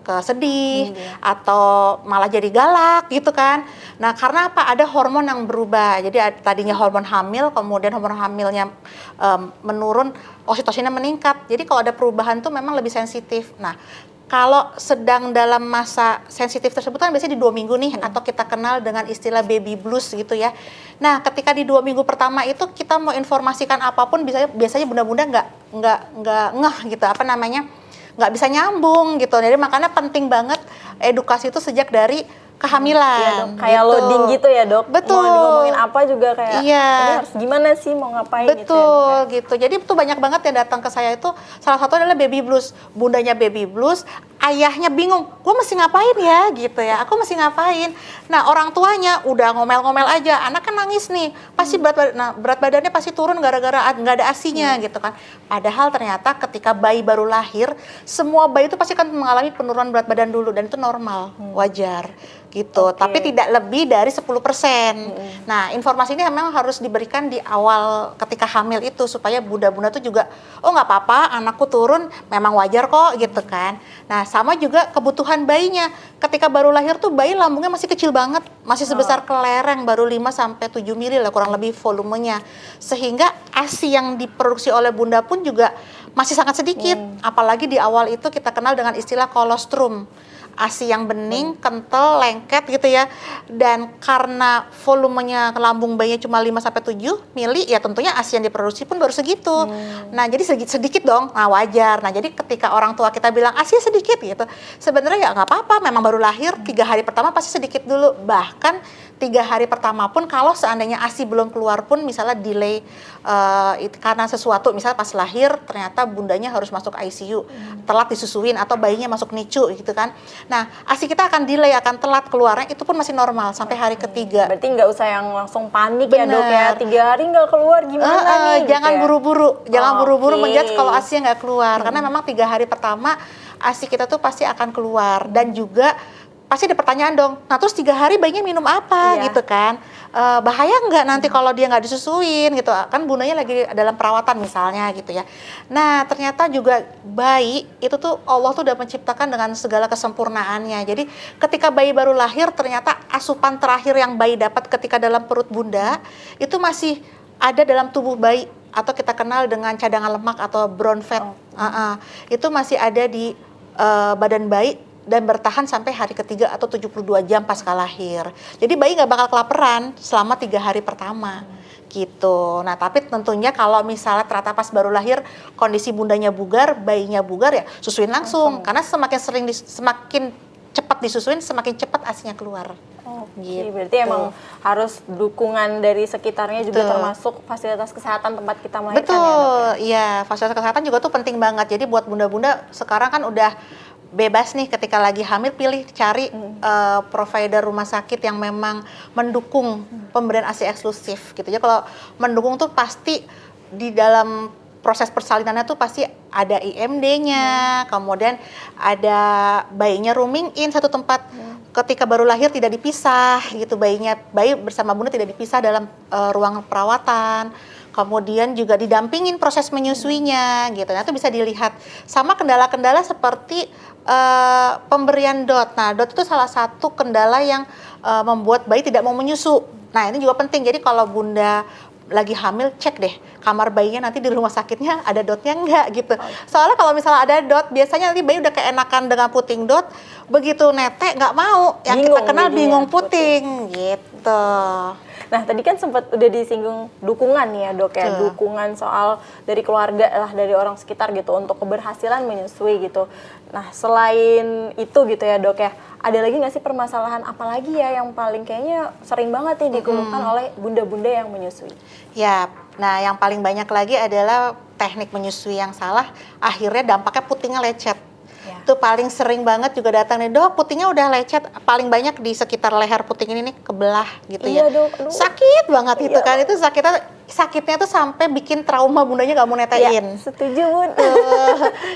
ke sedih atau malah jadi galak gitu kan. Nah, karena apa? Ada hormon yang berubah. Jadi tadinya hormon hamil, kemudian hormon hamilnya menurun, oksitosinnya meningkat. Jadi kalau ada perubahan tuh memang lebih sensitif. Nah, kalau sedang dalam masa sensitif tersebut kan biasanya di 2 minggu nih, atau kita kenal dengan istilah baby blues gitu ya. Nah, ketika di 2 minggu pertama itu kita mau informasikan apapun biasanya bunda-bunda nggak ngeh gitu, nggak bisa nyambung gitu. Jadi makanya penting banget edukasi itu sejak dari kehamilan. Iya dok, kayak gitu. Loading gitu ya dok. Betul. Mau ngomongin apa juga kayak ini harus gimana sih, mau ngapain betul, gitu. Gitu. Jadi itu banyak banget yang datang ke saya itu, salah satu adalah baby blues. Bundanya baby blues, ayahnya bingung, gue mesti ngapain ya gitu ya, aku mesti ngapain. Nah, orang tuanya udah ngomel-ngomel aja, anak kan nangis nih, pasti berat badannya pasti turun gara-gara nggak ada asinya gitu kan. Padahal ternyata ketika bayi baru lahir, semua bayi itu pasti kan mengalami penurunan berat badan dulu, dan itu normal, wajar gitu. Tapi tidak lebih dari 10%. Nah, informasi ini memang harus diberikan di awal ketika hamil itu, supaya bunda-bunda tuh juga, oh nggak apa-apa, anakku turun, memang wajar kok gitu kan. Nah, sama juga kebutuhan bayinya. Ketika baru lahir tuh bayi lambungnya masih kecil banget, masih sebesar kelereng, baru 5 sampai 7 mili lah kurang lebih volumenya. Sehingga ASI yang diproduksi oleh bunda pun juga masih sangat sedikit. Apalagi di awal itu kita kenal dengan istilah kolostrum. ASI yang bening, kental, lengket gitu ya. Dan karena volumenya lambung bayinya cuma 5 sampai 7 mili, ya tentunya ASI yang diproduksi pun baru segitu. Nah, jadi sedikit dong. Nah, wajar. Nah, jadi ketika orang tua kita bilang ASI sedikit gitu, sebenarnya ya nggak apa-apa, memang baru lahir 3 hari pertama pasti sedikit dulu. Bahkan 3 hari pertama pun kalau seandainya ASI belum keluar pun misalnya delay karena sesuatu, misalnya pas lahir ternyata bundanya harus masuk ICU, telat disusuin atau bayinya masuk NICU gitu kan. Nah, ASI kita akan delay, akan telat keluarnya, itu pun masih normal sampai hari ketiga. Berarti nggak usah yang langsung panik ya dok ya, 3 hari nggak keluar gimana nih? Jangan gitu ya? buru-buru, jangan buru-buru Oke. menjudge kalau ASI nggak keluar, karena memang 3 hari pertama ASI kita tuh pasti akan keluar. Dan juga pasti ada pertanyaan dong, nah terus 3 hari bayinya minum apa Iya. gitu kan, bahaya nggak nanti kalau dia nggak disusuin gitu, kan bundanya lagi dalam perawatan misalnya gitu ya. Nah ternyata juga bayi itu tuh Allah tuh udah menciptakan dengan segala kesempurnaannya. Jadi ketika bayi baru lahir ternyata asupan terakhir yang bayi dapat ketika dalam perut bunda itu masih ada dalam tubuh bayi, atau kita kenal dengan cadangan lemak atau brown fat. Itu masih ada di badan bayi dan bertahan sampai hari ketiga atau 72 jam pasca lahir. Jadi bayi nggak bakal kelaparan selama 3 hari pertama gitu. Nah tapi tentunya kalau misalnya ternyata pas baru lahir kondisi bundanya bugar, bayinya bugar, ya susuin langsung. Karena semakin cepat disusuin semakin cepat ASInya keluar. Oke, berarti emang harus dukungan dari sekitarnya juga, Betul. termasuk fasilitas kesehatan tempat kita melahirkan ya dok? Betul, iya, fasilitas kesehatan juga tuh penting banget. Jadi buat bunda-bunda sekarang kan udah bebas nih ketika lagi hamil, pilih cari provider rumah sakit yang memang mendukung pemberian ASI eksklusif gitu ya. Kalau mendukung tuh pasti di dalam proses persalinannya tuh pasti ada IMD-nya, kemudian ada bayinya rooming in satu tempat. Ketika baru lahir tidak dipisah gitu, bayi bersama bunda tidak dipisah dalam ruang perawatan. Kemudian juga didampingin proses menyusuinya gitu. Nah, itu bisa dilihat. Sama kendala-kendala seperti pemberian DOT. Nah, DOT itu salah satu kendala yang membuat bayi tidak mau menyusu. Nah, ini juga penting. Jadi kalau bunda lagi hamil, cek deh kamar bayinya nanti di rumah sakitnya ada dotnya enggak gitu. Soalnya kalau misalnya ada dot, biasanya nanti bayi udah keenakan dengan puting dot, begitu netek nggak mau. Yang kita kenal bingung puting gitu. Nah tadi kan sempat udah disinggung dukungan ya dok ya, dukungan soal dari keluarga lah, dari orang sekitar gitu untuk keberhasilan menyusui gitu. Nah selain itu gitu ya dok ya, ada lagi nggak sih permasalahan apa lagi ya yang paling kayaknya sering banget nih dikeluhkan oleh bunda-bunda yang menyusui? Ya, nah yang paling banyak lagi adalah teknik menyusui yang salah, akhirnya dampaknya putingnya lecet. Itu paling sering banget juga datang nih, dok putingnya udah lecet, paling banyak di sekitar leher puting ini nih kebelah gitu ya. Dok, sakit banget itu kan, itu sakitnya tuh sampai bikin trauma bundanya nggak mau netein. Ya, setuju bun.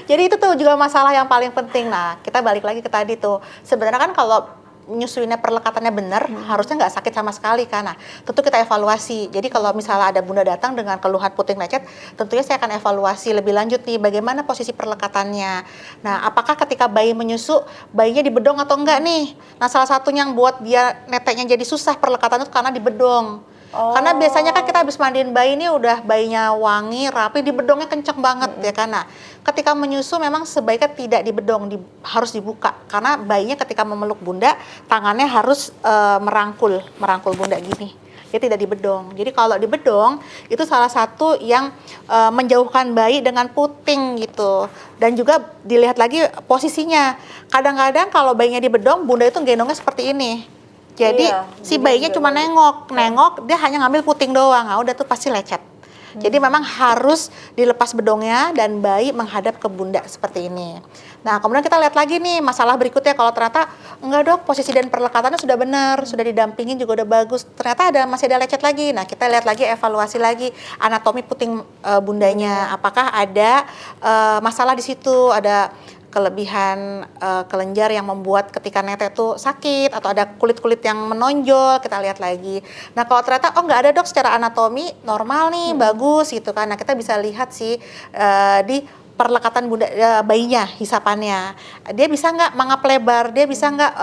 Jadi itu tuh juga masalah yang paling penting. Nah kita balik lagi ke tadi tuh, sebenarnya kan kalau nyusuinnya perlekatannya benar, harusnya nggak sakit sama sekali kan. Nah, tentu kita evaluasi. Jadi kalau misalnya ada bunda datang dengan keluhan puting lecet, tentunya saya akan evaluasi lebih lanjut nih bagaimana posisi perlekatannya. Nah, apakah ketika bayi menyusu, bayinya dibedong atau enggak nih? Nah, salah satunya yang buat dia neteknya jadi susah perlekatan itu karena dibedong. Karena biasanya kan kita habis mandiin bayi ini udah bayinya wangi, rapi, dibedongnya kenceng banget ya kan. Nah, ketika menyusu memang sebaiknya tidak dibedong, harus dibuka. Karena bayinya ketika memeluk bunda, tangannya harus merangkul bunda gini. Dia tidak dibedong. Jadi kalau dibedong, itu salah satu yang menjauhkan bayi dengan puting gitu. Dan juga dilihat lagi posisinya. Kadang-kadang kalau bayinya dibedong, bunda itu gendongnya seperti ini. Jadi si bayinya cuma nengok, dia hanya ngambil puting doang, udah tuh pasti lecet. Jadi memang harus dilepas bedongnya dan bayi menghadap ke bunda seperti ini. Nah kemudian kita lihat lagi nih masalah berikutnya, kalau ternyata enggak dok, posisi dan perlekatannya sudah benar, sudah didampingin juga udah bagus, ternyata masih ada lecet lagi. Nah kita lihat lagi, evaluasi lagi anatomi puting bundanya, apakah ada masalah di situ, ada kelebihan kelenjar yang membuat ketika netek tuh sakit, atau ada kulit-kulit yang menonjol, kita lihat lagi. Nah kalau ternyata nggak ada dok, secara anatomi normal nih, bagus gitu kan. Nah kita bisa lihat sih di perlekatan bayinya, hisapannya. Dia bisa nggak mangap lebar, dia bisa nggak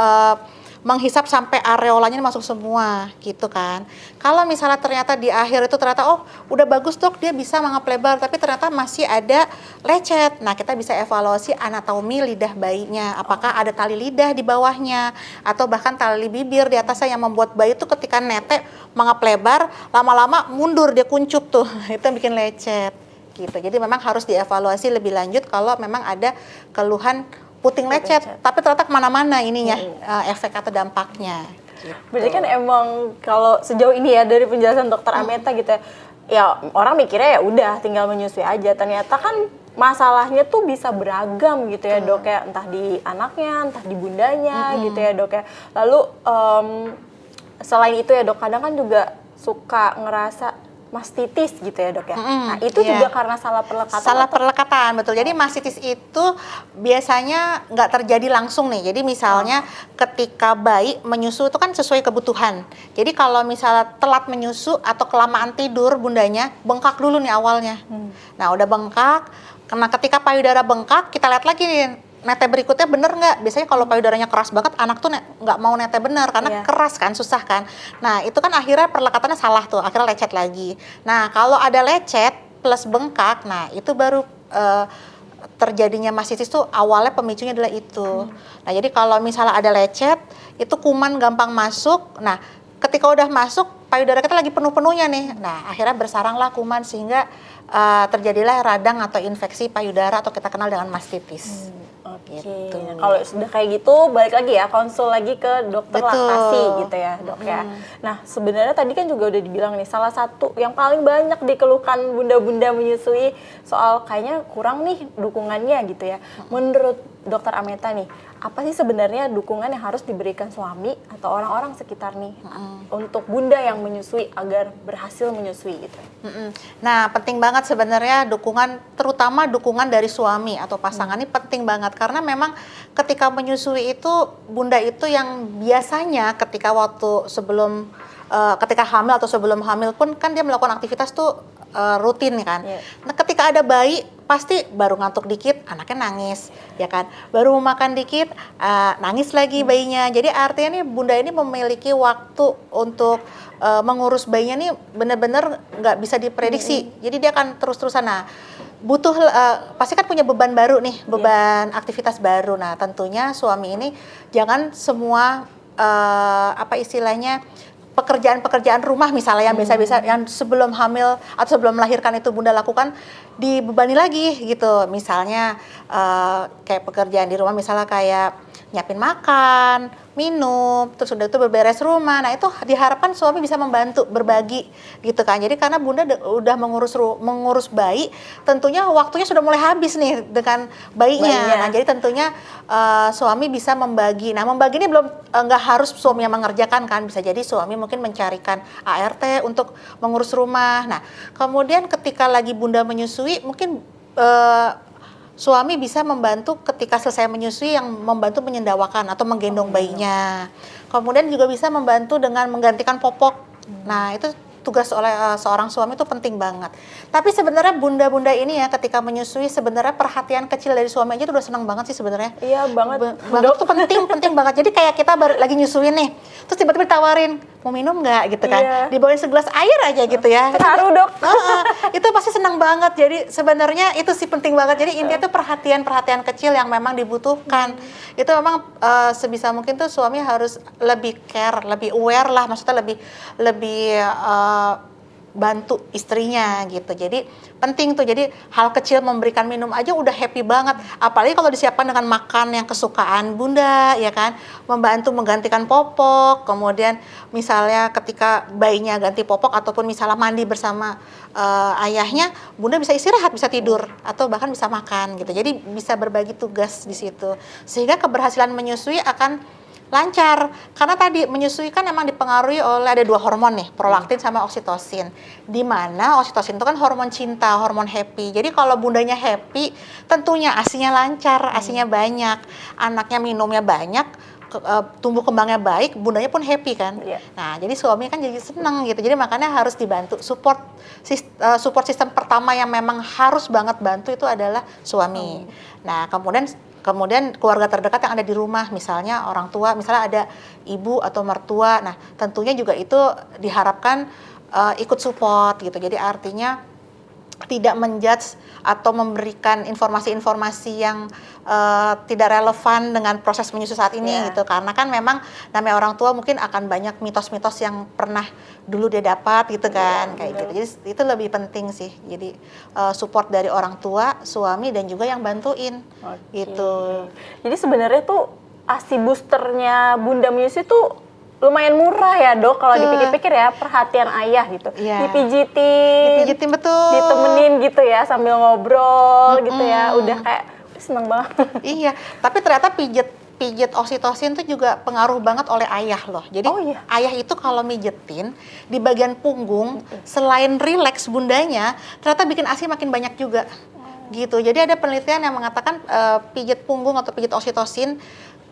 menghisap sampai areolanya masuk semua gitu kan. Kalau misalnya ternyata di akhir itu ternyata oh udah bagus dok, dia bisa mangap lebar, tapi ternyata masih ada lecet. Nah kita bisa evaluasi anatomi lidah bayinya, apakah ada tali lidah di bawahnya atau bahkan tali bibir di atasnya yang membuat bayi itu ketika netek mangap lebar, lama-lama mundur, dia kuncup tuh, itu yang bikin lecet gitu. Jadi memang harus dievaluasi lebih lanjut kalau memang ada keluhan puting lecet, tapi ternyata kemana-mana ininya efek atau dampaknya. Gitu. Berarti kan emang kalau sejauh ini ya dari penjelasan dokter Ameta gitu ya orang mikirnya ya udah tinggal menyusui aja. Ternyata kan masalahnya tuh bisa beragam gitu ya dok ya, entah di anaknya, entah di bundanya gitu ya dok ya. Lalu selain itu ya dok, kadang kan juga suka ngerasa mastitis gitu ya dok ya. Nah itu juga karena salah perlekatan. Salah perlekatan, betul. Jadi mastitis itu biasanya nggak terjadi langsung nih. Jadi misalnya ketika bayi menyusu itu kan sesuai kebutuhan. Jadi kalau misalnya telat menyusu atau kelamaan tidur bundanya, bengkak dulu nih awalnya. Nah udah bengkak, karena ketika payudara bengkak, kita lihat lagi nih, nete berikutnya bener nggak? Biasanya kalau payudaranya keras banget, anak tuh nggak mau nete bener karena keras kan, susah kan. Nah itu kan akhirnya perlekatannya salah tuh, akhirnya lecet lagi. Nah kalau ada lecet plus bengkak, nah itu baru terjadinya mastitis tuh awalnya pemicunya adalah itu. Nah jadi kalau misalnya ada lecet, itu kuman gampang masuk. Nah ketika udah masuk, payudara kita lagi penuh-penuhnya nih. Nah akhirnya bersaranglah kuman sehingga terjadilah radang atau infeksi payudara atau kita kenal dengan mastitis. Gitu. Nah, kalau sudah kayak gitu, balik lagi ya, konsul lagi ke dokter laktasi gitu ya dok ya. Nah sebenarnya tadi kan juga udah dibilang nih, salah satu yang paling banyak dikeluhkan bunda-bunda menyusui soal kayaknya kurang nih dukungannya gitu ya. Menurut dokter Ameta nih, apa sih sebenarnya dukungan yang harus diberikan suami atau orang-orang sekitar nih untuk bunda yang menyusui agar berhasil menyusui gitu? Nah penting banget sebenarnya dukungan, terutama dukungan dari suami atau pasangan ini penting banget karena memang ketika menyusui itu bunda itu yang biasanya ketika waktu sebelum ketika hamil atau sebelum hamil pun kan dia melakukan aktivitas tuh rutin kan. Nah ketika ada bayi pasti baru ngantuk dikit anaknya nangis ya kan, baru mau makan dikit nangis lagi bayinya. Jadi artinya nih bunda ini memiliki waktu untuk mengurus bayinya nih benar-benar nggak bisa diprediksi. Jadi dia akan terus-terusan. Nah butuh pasti kan punya beban baru nih, beban aktivitas baru. Nah tentunya suami ini jangan semua apa istilahnya pekerjaan-pekerjaan rumah misalnya yang biasa-biasa yang sebelum hamil atau sebelum melahirkan itu bunda lakukan dibebani lagi gitu. Misalnya kayak pekerjaan di rumah misalnya kayak nyiapin makan, minum, terus udah itu berberes rumah. Nah itu diharapkan suami bisa membantu berbagi gitu kan. Jadi karena bunda udah mengurus bayi, tentunya waktunya sudah mulai habis nih dengan bayinya. Nah jadi tentunya suami bisa membagi. Nah membagi ini belum nggak harus suami yang mengerjakan kan. Bisa jadi suami mungkin mencarikan ART untuk mengurus rumah. Nah kemudian ketika lagi bunda menyusui mungkin suami bisa membantu ketika selesai menyusui yang membantu menyendawakan atau menggendong bayinya. Kemudian juga bisa membantu dengan menggantikan popok. Nah itu tugas oleh seorang suami itu penting banget. Tapi sebenarnya bunda-bunda ini ya ketika menyusui sebenarnya perhatian kecil dari suami aja tuh udah senang banget sih sebenarnya. Iya banget. Banget tuh penting banget. Jadi kayak kita lagi nyusuin nih, terus tiba-tiba ditawarin mau minum nggak gitu kan? Dibawain segelas air aja gitu ya. Terharu dok. Itu pasti senang banget. Jadi sebenarnya itu sih penting banget. Jadi intinya tuh perhatian kecil yang memang dibutuhkan. Itu memang sebisa mungkin tuh suami harus lebih care, lebih aware lah. Maksudnya lebih bantu istrinya gitu. Jadi penting tuh. Jadi hal kecil memberikan minum aja udah happy banget. Apalagi kalau disiapkan dengan makan yang kesukaan bunda ya kan. Membantu menggantikan popok. Kemudian misalnya ketika bayinya ganti popok ataupun misalnya mandi bersama ayahnya, bunda bisa istirahat, bisa tidur atau bahkan bisa makan gitu. Jadi bisa berbagi tugas di situ. Sehingga keberhasilan menyusui akan lancar, karena tadi menyusui kan emang dipengaruhi oleh ada 2 hormon nih, prolaktin sama oksitosin. Di mana oksitosin itu kan hormon cinta, hormon happy. Jadi kalau bundanya happy, tentunya ASI-nya lancar, ASI-nya banyak, anaknya minumnya banyak, tumbuh kembangnya baik, bundanya pun happy kan. Iya. Nah, jadi suami kan jadi seneng gitu. Jadi makanya harus dibantu. Support sistem pertama yang memang harus banget bantu itu adalah suami. Nah, kemudian keluarga terdekat yang ada di rumah, misalnya orang tua, misalnya ada ibu atau mertua. Nah, tentunya juga itu diharapkan ikut support gitu. Jadi artinya tidak menjudge atau memberikan informasi-informasi yang tidak relevan dengan proses menyusui saat ini gitu. Karena kan memang namanya orang tua mungkin akan banyak mitos-mitos yang pernah dulu dia dapat gitu kan, kayak gitu. Jadi itu lebih penting sih. Jadi support dari orang tua, suami dan juga yang bantuin gitu. Jadi sebenarnya tuh ASI boosternya Bunda Menyusui tuh lumayan murah ya dok kalau dipikir-pikir ya, perhatian ayah gitu. Dipijitin Betul, ditemenin gitu ya sambil ngobrol gitu ya, udah kayak seneng banget. Iya, tapi ternyata pijit oksitosin itu juga pengaruh banget oleh ayah loh. Jadi ayah itu kalau mijetin di bagian punggung, selain rileks bundanya, ternyata bikin ASI makin banyak juga. Gitu. Jadi ada penelitian yang mengatakan pijit punggung atau pijit oksitosin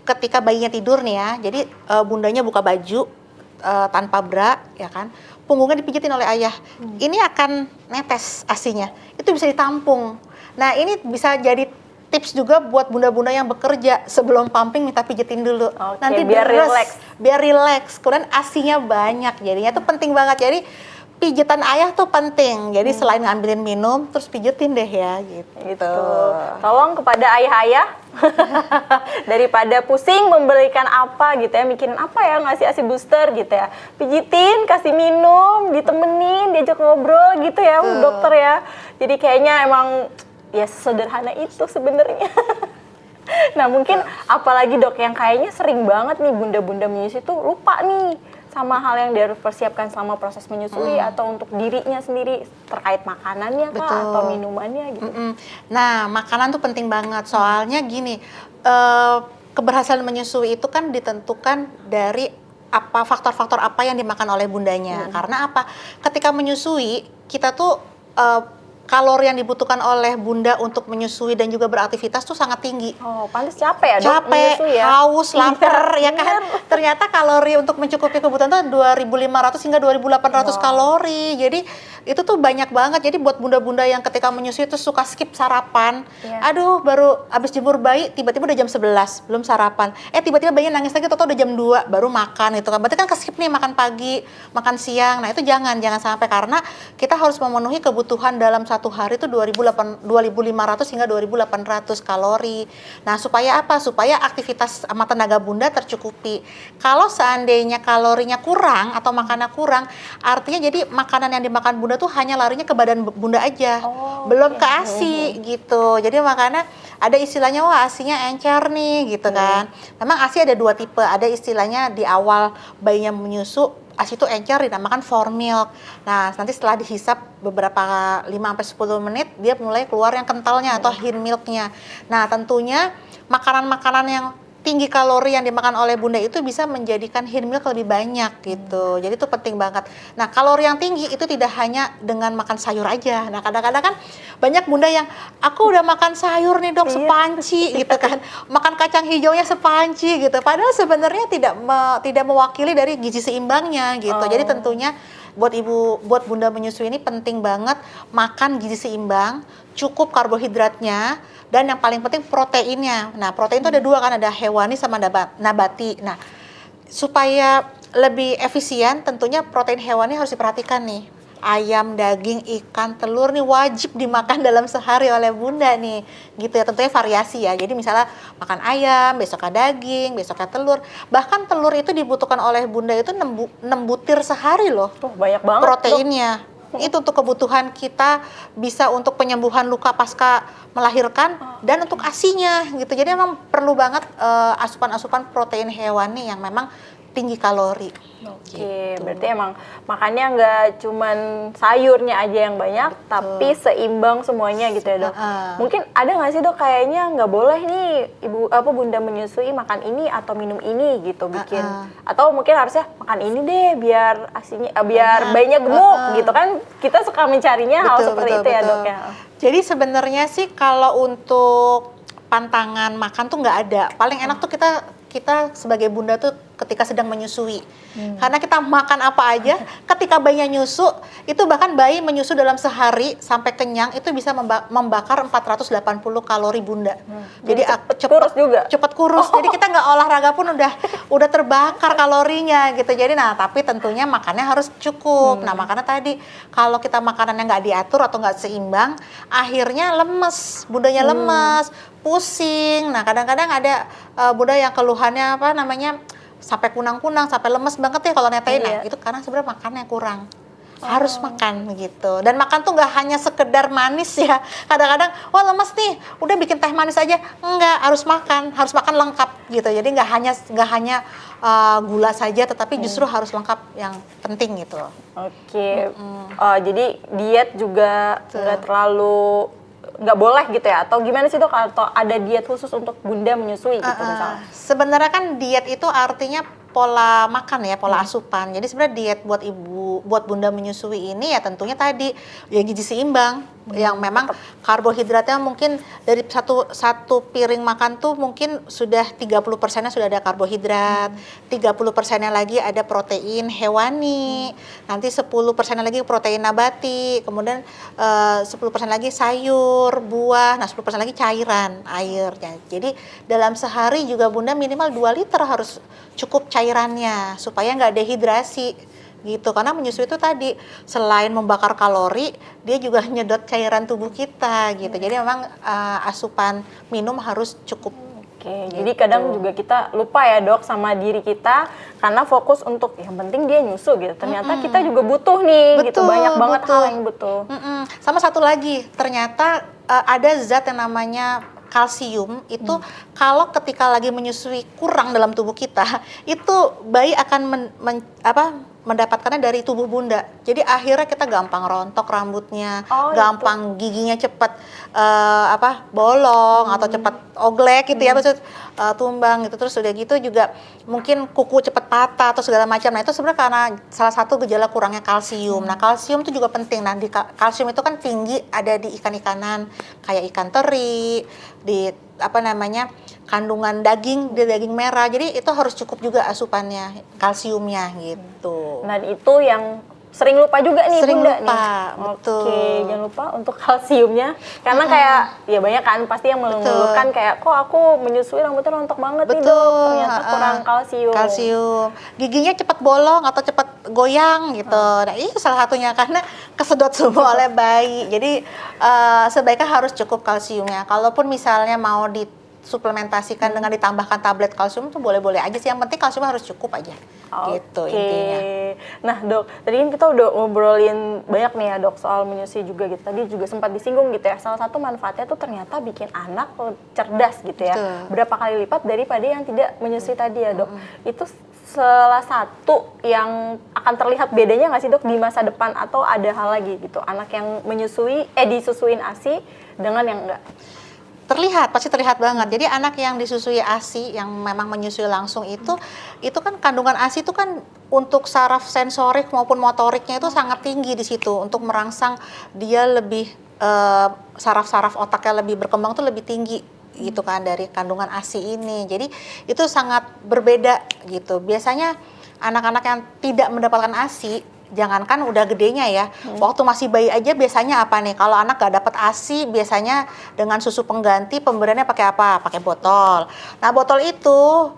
ketika bayinya tidur nih ya, jadi bundanya buka baju tanpa bra, ya kan, punggungnya dipijitin oleh ayah. Ini akan netes ASInya, itu bisa ditampung. Nah ini bisa jadi tips juga buat bunda-bunda yang bekerja, sebelum pumping minta pijitin dulu. Nanti biar rileks. Biar rileks, kemudian ASInya banyak, jadinya itu penting banget. Jadi pijitan ayah tuh penting. Jadi selain ngambilin minum, terus pijitin deh ya gitu. Tolong kepada ayah-ayah daripada pusing membelikan apa gitu ya, mikirin apa ya ngasih ASI booster gitu ya. Pijitin, kasih minum, ditemenin, diajak ngobrol gitu ya, dokter ya. Jadi kayaknya emang ya sederhana itu sebenarnya. Nah mungkin apalagi dok yang kayaknya sering banget nih bunda-bunda menyusui tuh lupa nih sama hal yang dia harus persiapkan selama proses menyusui atau untuk dirinya sendiri terkait makanannya kah atau minumannya gitu. Nah makanan tuh penting banget, soalnya gini, keberhasilan menyusui itu kan ditentukan dari apa faktor-faktor apa yang dimakan oleh bundanya. Karena apa? Ketika menyusui kita tuh kalori yang dibutuhkan oleh bunda untuk menyusui dan juga beraktivitas tuh sangat tinggi. Oh, pantas capek ya dok? Capek, ya? haus, lapar, ya kan? Ternyata kalori untuk mencukupi kebutuhan tuh 2.500 hingga 2.800 kalori. Jadi itu tuh banyak banget. Jadi buat bunda-bunda yang ketika menyusui tuh suka skip sarapan. Aduh, baru abis jemur bayi, tiba-tiba udah jam 11, belum sarapan. Tiba-tiba bayinya nangis lagi, atau udah jam 2, baru makan gitu kan. Berarti kan ke-skip nih, makan pagi, makan siang. Nah itu jangan sampai, karena kita harus memenuhi kebutuhan dalam satu hari itu 2.500 hingga 2.800 kalori. Nah, supaya apa? Supaya aktivitas sama tenaga bunda tercukupi. Kalau seandainya kalorinya kurang atau makannya kurang, artinya jadi makanan yang dimakan bunda tuh hanya larinya ke badan bunda aja. Belum ke ASI gitu. Jadi makanya ada istilahnya, wah ASInya encer nih gitu kan. Memang ASI ada dua tipe. Ada istilahnya di awal bayinya menyusu, ASI itu encer dinamakan for milk. Nah, nanti setelah dihisap beberapa 5-10 menit, dia mulai keluar yang kentalnya atau hin milknya. Nah, tentunya makanan-makanan yang tinggi kalori yang dimakan oleh bunda itu bisa menjadikan hin milk lebih banyak gitu. Jadi itu penting banget. Nah, kalori yang tinggi itu tidak hanya dengan makan sayur aja. Nah, kadang-kadang kan banyak bunda yang aku udah makan sayur nih dok, sepanci gitu kan. Makan kacang hijaunya sepanci gitu. Padahal sebenarnya tidak mewakili dari gizi seimbangnya gitu. Jadi tentunya buat bunda menyusui ini penting banget makan gizi seimbang, cukup karbohidratnya, dan yang paling penting proteinnya. Nah, protein itu ada dua kan, ada hewani sama nabati. Nah, supaya lebih efisien tentunya protein hewani harus diperhatikan nih. Ayam, daging, ikan, telur nih wajib dimakan dalam sehari oleh bunda nih. Gitu ya, tentunya variasi ya. Jadi misalnya makan ayam, besoknya daging, besoknya telur. Bahkan telur itu dibutuhkan oleh bunda itu 6 butir sehari loh. Banyak banget proteinnya. Itu untuk kebutuhan kita, bisa untuk penyembuhan luka pasca melahirkan dan untuk ASInya gitu. Jadi memang perlu banget asupan-asupan protein hewani yang memang tinggi kalori. Oke, berarti emang makannya nggak cuman sayurnya aja yang banyak, tapi seimbang semuanya gitu ya dok. Mungkin ada nggak sih dok kayaknya nggak boleh nih bunda menyusui makan ini atau minum ini gitu bikin, atau mungkin harusnya makan ini deh biar ASInya biar bayinya gemuk gitu kan, kita suka mencarinya hal seperti itu ya dok ya. Jadi sebenarnya sih kalau untuk pantangan makan tuh nggak ada. Paling enak tuh kita kita sebagai bunda tuh ketika sedang menyusui. Karena kita makan apa aja, ketika bayinya nyusu, itu bahkan bayi menyusu dalam sehari sampai kenyang itu bisa membakar 480 kalori bunda. Jadi kurus juga. Cepat kurus. Jadi kita nggak olahraga pun udah terbakar kalorinya gitu. Jadi tapi tentunya makannya harus cukup. Nah, makanya tadi kalau kita makanannya nggak diatur atau nggak seimbang, akhirnya lemes, bundanya lemes, pusing. Nah, kadang-kadang ada bunda yang keluhannya sampai kunang-kunang, sampai lemes banget ya kalau netein. Nah, itu karena sebenarnya makannya kurang. Harus makan gitu. Dan makan tuh nggak hanya sekedar manis ya. Kadang-kadang, wah lemes nih, udah bikin teh manis aja. Enggak, harus makan lengkap gitu. Jadi nggak hanya gula saja, tetapi justru harus lengkap yang penting gitu. Oke. Jadi diet juga nggak boleh gitu ya? Atau gimana sih Dok? Atau ada diet khusus untuk bunda menyusui gitu misalnya? Sebenarnya kan diet itu artinya pola makan ya, pola asupan. Jadi sebenarnya diet buat bunda menyusui ini ya tentunya tadi ya gizi seimbang, yang memang karbohidratnya mungkin dari satu piring makan tuh mungkin sudah 30%-nya sudah ada karbohidrat, 30%-nya lagi ada protein hewani, nanti 10%-nya lagi protein nabati, kemudian 10% lagi sayur, buah, nah 10% lagi cairan, airnya. Jadi dalam sehari juga bunda minimal 2 liter harus cukup cairannya supaya nggak dehidrasi gitu, karena menyusui itu tadi selain membakar kalori dia juga nyedot cairan tubuh kita gitu. Jadi memang asupan minum harus cukup. Oke, gitu. jadi kadang juga kita lupa ya Dok sama diri kita karena fokus untuk yang penting dia nyusu gitu. Ternyata kita juga butuh nih gitu, banyak banget hal yang butuh. Sama satu lagi, ternyata ada zat yang namanya kalsium itu kalau ketika lagi menyusui kurang dalam tubuh kita, itu bayi akan mendapatkannya dari tubuh bunda. Jadi akhirnya kita gampang rontok rambutnya, gampang giginya cepat bolong atau cepat oglek gitu ya, maksud tumbang gitu. Terus udah gitu juga mungkin kuku cepat patah atau segala macam. Nah, itu sebenarnya karena salah satu gejala kurangnya kalsium. Nah, kalsium itu juga penting. Nah, kalsium itu kan tinggi ada di ikan-ikanan kayak ikan teri, di kandungan daging, di daging merah. Jadi itu harus cukup juga asupannya, kalsiumnya gitu. Nah, itu yang sering lupa juga nih Sering bunda lupa, nih. betul. Oke, jangan lupa untuk kalsiumnya. Karena kayak ya banyak kan pasti yang mengeluhkan kayak kok aku menyusui rambutnya rontok banget nih Dok, ternyata kurang kalsium. Kalsium. Giginya cepat bolong atau cepat goyang gitu. Nah, itu salah satunya karena kesedot semua oleh bayi. Jadi sebaiknya harus cukup kalsiumnya. Kalaupun misalnya mau suplementasikan dengan ditambahkan tablet kalsium itu boleh-boleh aja sih, yang penting kalsium harus cukup aja. Gitu intinya. Nah Dok, tadi kan kita udah ngobrolin banyak nih ya Dok soal menyusui juga gitu. Tadi juga sempat disinggung gitu ya, salah satu manfaatnya tuh ternyata bikin anak cerdas gitu ya. Betul. Berapa kali lipat daripada yang tidak menyusui tadi ya Dok. Itu salah satu yang akan terlihat bedanya nggak sih Dok di masa depan, atau ada hal lagi gitu anak yang disusuin ASI dengan yang enggak? Pasti terlihat banget. Jadi anak yang disusui ASI, yang memang menyusui langsung itu kan kandungan ASI itu kan untuk saraf sensorik maupun motoriknya itu sangat tinggi di situ, untuk merangsang dia lebih saraf-saraf otaknya lebih berkembang tuh lebih tinggi gitu kan dari kandungan ASI ini. Jadi itu sangat berbeda gitu. Biasanya anak-anak yang tidak mendapatkan ASI, jangankan udah gedenya ya, waktu masih bayi aja biasanya apa nih? Kalau anak gak dapat ASI, biasanya dengan susu pengganti pemberiannya pakai apa? Pakai botol. Nah, botol itu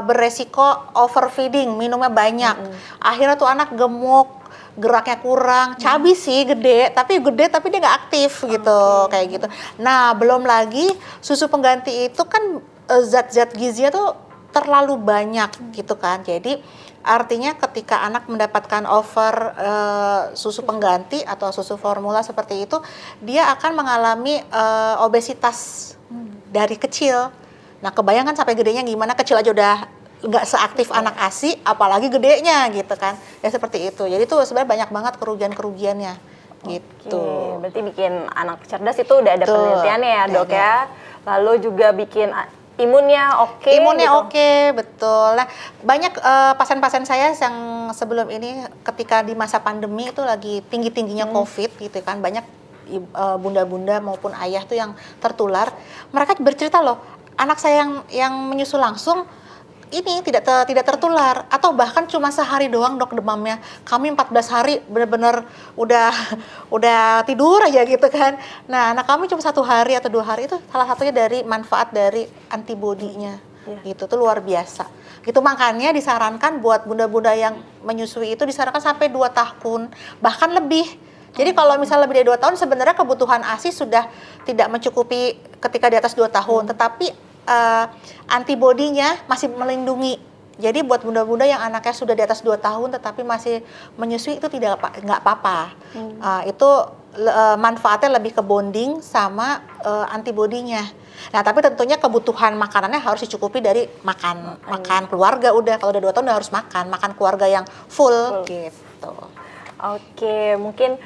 beresiko overfeeding, minumnya banyak. Akhirnya tuh anak gemuk, geraknya kurang, cabi sih gede tapi dia nggak aktif gitu, kayak gitu. Nah, belum lagi susu pengganti itu kan zat-zat gizinya tuh terlalu banyak gitu kan. Jadi artinya ketika anak mendapatkan susu pengganti atau susu formula seperti itu, dia akan mengalami obesitas dari kecil. Nah, kebayangkan sampai gedenya gimana, kecil aja udah nggak seaktif anak ASI, apalagi gedenya gitu kan. Ya seperti itu. Jadi tuh sebenarnya banyak banget kerugian-kerugiannya gitu. Berarti bikin anak cerdas itu udah ada penelitiannya ya Dok ya. Lalu juga bikin imunnya oke. Oke, betul. Nah, banyak pasien-pasien saya yang sebelum ini ketika di masa pandemi itu lagi tinggi-tingginya COVID gitu kan, banyak bunda-bunda maupun ayah tuh yang tertular. Mereka bercerita loh, anak saya yang menyusu langsung tidak tertular, atau bahkan cuma sehari doang dok demamnya, kami 14 hari benar-benar udah tidur aja gitu kan. Nah anak kami cuma 1 hari atau 2 hari, itu salah satunya dari manfaat dari antibodinya. Gitu tuh luar biasa. Gitu makanya disarankan buat bunda-bunda yang menyusui itu disarankan sampai 2 tahun bahkan lebih. Jadi kalau misalnya lebih dari 2 tahun sebenarnya kebutuhan ASI sudah tidak mencukupi ketika di atas 2 tahun, tetapi antibodinya masih melindungi. Jadi buat bunda-bunda yang anaknya sudah di atas 2 tahun tetapi masih menyusui itu nggak apa-apa. Itu manfaatnya lebih ke bonding sama antibodinya. Nah tapi tentunya kebutuhan makanannya harus dicukupi dari makan keluarga. Udah kalau udah 2 tahun udah harus makan keluarga yang full. Gitu. Oke, mungkin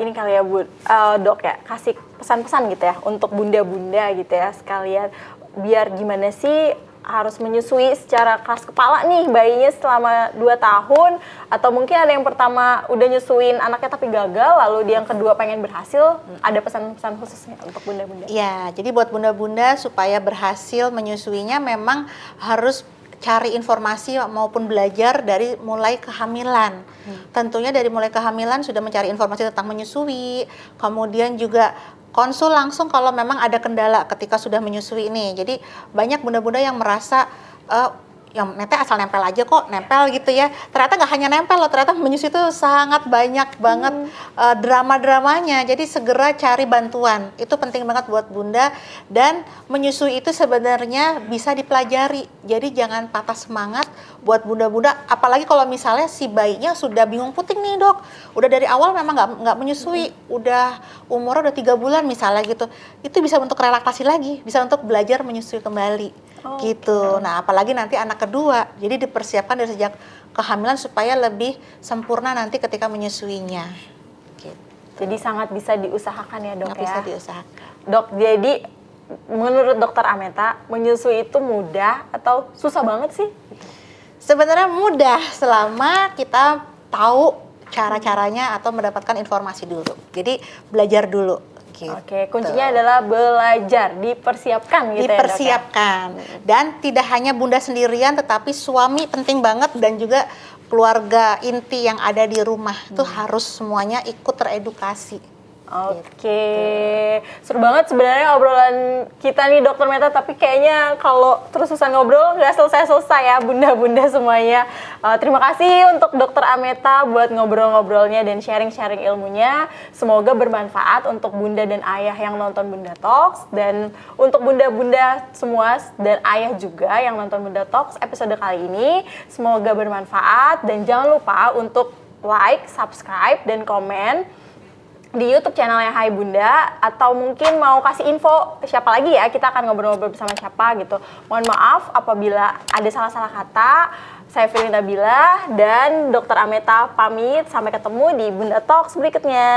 ini kali ya Bu, dok ya, kasih pesan-pesan gitu ya untuk bunda-bunda gitu ya sekalian, biar gimana sih harus menyusui secara keras kepala nih bayinya selama 2 tahun, atau mungkin ada yang pertama udah nyusuin anaknya tapi gagal, lalu dia yang kedua pengen berhasil, ada pesan-pesan khususnya untuk bunda-bunda? Ya, jadi buat bunda-bunda supaya berhasil menyusuinya memang harus cari informasi maupun belajar dari mulai kehamilan. Tentunya dari mulai kehamilan sudah mencari informasi tentang menyusui, kemudian juga konsul langsung kalau memang ada kendala ketika sudah menyusui ini. Jadi banyak bunda-bunda yang merasa yang nete asal nempel aja kok, nempel gitu ya. Ternyata nggak hanya nempel loh, ternyata menyusui itu sangat banyak banget drama-dramanya. Jadi segera cari bantuan, itu penting banget buat bunda. Dan menyusui itu sebenarnya bisa dipelajari. Jadi jangan patah semangat buat bunda-bunda. Apalagi kalau misalnya si bayinya sudah bingung puting nih dok, udah dari awal memang nggak menyusui, udah umurnya udah 3 bulan misalnya gitu. Itu bisa untuk relaksasi lagi, bisa untuk belajar menyusui kembali. Gitu. Nah, apalagi nanti anak kedua, jadi dipersiapkan dari sejak kehamilan supaya lebih sempurna nanti ketika menyusuinya. Gitu. Jadi sangat bisa diusahakan ya dok ya. Bisa diusahakan. Dok, jadi menurut dokter Ameta, menyusui itu mudah atau susah banget sih? Sebenarnya mudah selama kita tahu cara-caranya atau mendapatkan informasi dulu. Jadi belajar dulu. Gitu. Oke, kuncinya adalah belajar, dipersiapkan gitu dipersiapkan. Ya, dok ya? Dan tidak hanya bunda sendirian, tetapi suami penting banget dan juga keluarga inti yang ada di rumah itu harus semuanya ikut teredukasi. Oke, seru banget sebenarnya obrolan kita nih Dokter Meta, tapi kayaknya kalau terus-terusan ngobrol nggak selesai-selesai ya bunda-bunda semuanya. Terima kasih untuk Dokter Ameta buat ngobrol-ngobrolnya dan sharing-sharing ilmunya. Semoga bermanfaat untuk bunda dan ayah yang nonton Bunda Talks, dan untuk bunda-bunda semua dan ayah juga yang nonton Bunda Talks episode kali ini. Semoga bermanfaat, dan jangan lupa untuk like, subscribe, dan komen di YouTube channelnya Hai Bunda, atau mungkin mau kasih info siapa lagi ya, kita akan ngobrol-ngobrol bersama siapa gitu. Mohon maaf apabila ada salah-salah kata. Saya Filin Nabila dan Dokter Ameta pamit, sampai ketemu di Bunda Talks berikutnya.